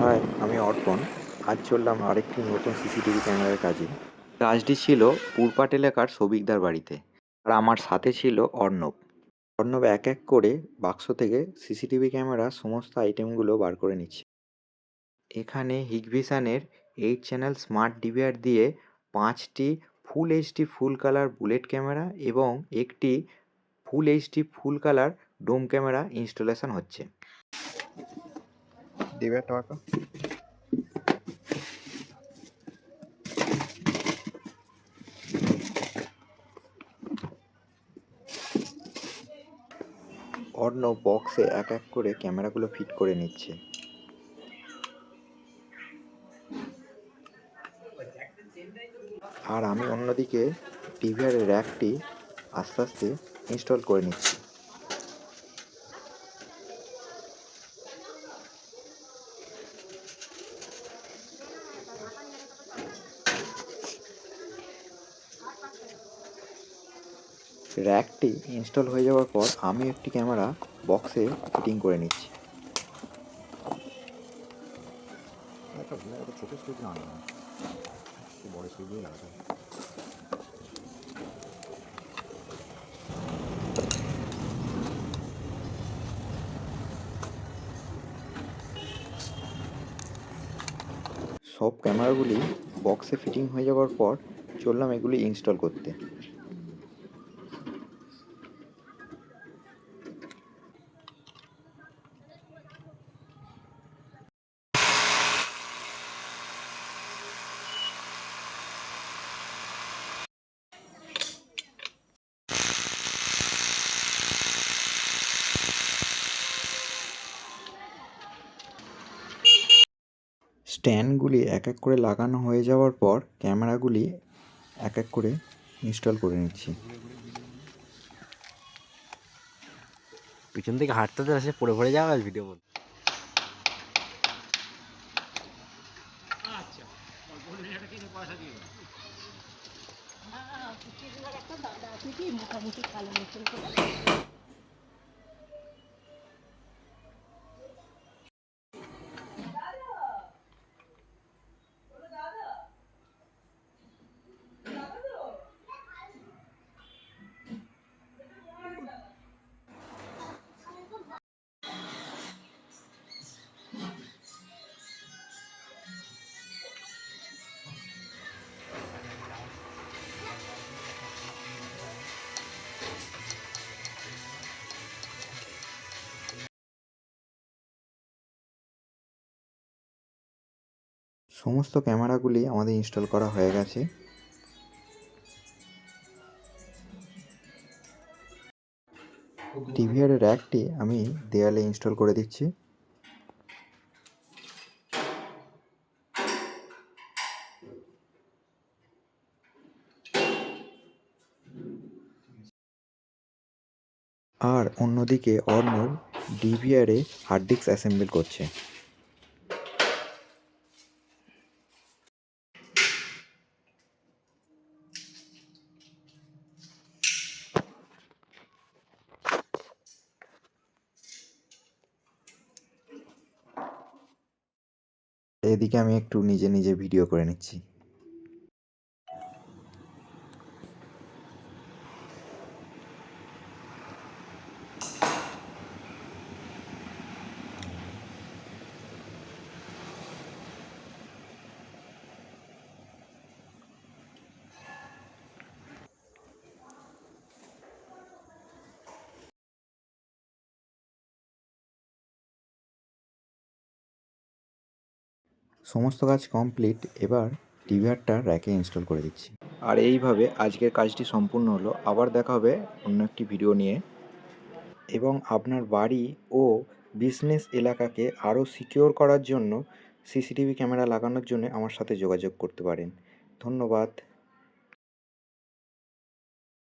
High, আমি অর্পণ। আজ চললাম আরেকটি নতুন সিসিটিভি ক্যামেরার কাজে। কাজটি ছিল পুরপাট এলাকার সবিকদার বাড়িতে। আর আমার সাথে ছিল অর্ণব। অর্ণব এক এক করে বাক্স থেকে সিসিটিভি ক্যামেরা সমস্ত আইটেমগুলো বার করে নিচ্ছে। এখানে হিগভিশনের 8 চ্যানেল স্মার্ট ডিভিআর দিয়ে 5টি full HD full colour bullet camera এবং একটি full HD full colour dome camera installation হচ্ছে। ডিভিআরটা অর্ণব বক্সে এক এক করে ক্যামেরাগুলো ফিট করে নিচ্ছে। আর আমি অন্যদিকে টিভিআর র্যাকটি আস্তে আস্তে ইনস্টল করে নিচ্ছি। র্যাকটি ইনস্টল হয়ে যাওয়ার পর আমি একটি ক্যামেরা বক্সে ফিটিং করে নিচ্ছি। ছোটো সুইচ না বড় সুইচ দিয়ে লাগাতে হবে। সব ক্যামেরাগুলি বক্সে ফিটিং হয়ে যাওয়ার পর চললাম এগুলি ইনস্টল করতে। স্ট্যান্ডগুলি এক এক করে লাগানো হয়ে যাওয়ার পর ক্যামেরাগুলি এক এক করে ইনস্টল করে নিচ্ছি। পিছন থেকে হাঁটতে আসে পড়ে পড়ে যাওয়া ভিডিও বল। মোটামুটি কালো মতন করে সমস্ত ক্যামেরাগুলি আমাদের ইনস্টল করা হয়ে গেছে। টিভিআর র্যাকটি আমি দেয়ালে ইনস্টল করে দিচ্ছি। আর অন্যদিকে অর্ণব ডিভিআরে হার্ড ডিস্ক অ্যাসেম্বল করছে। এদিকে আমি একটু নিজে নিজে ভিডিও করে নিচ্ছি। সমস্ত কাজ কমপ্লিট। এবার ডিভিআরটা র্যাকে ইনস্টল করে দিচ্ছি। আর এইভাবে আজকের কাজটি সম্পূর্ণ হলো। আবার দেখা হবে অন্য একটি ভিডিও নিয়ে। এবং আপনার বাড়ি ও বিজনেস এলাকাকে আরও সিকিওর করার জন্য সিসিটিভি ক্যামেরা লাগানোর জন্য আমার সাথে যোগাযোগ করতে পারেন। ধন্যবাদ।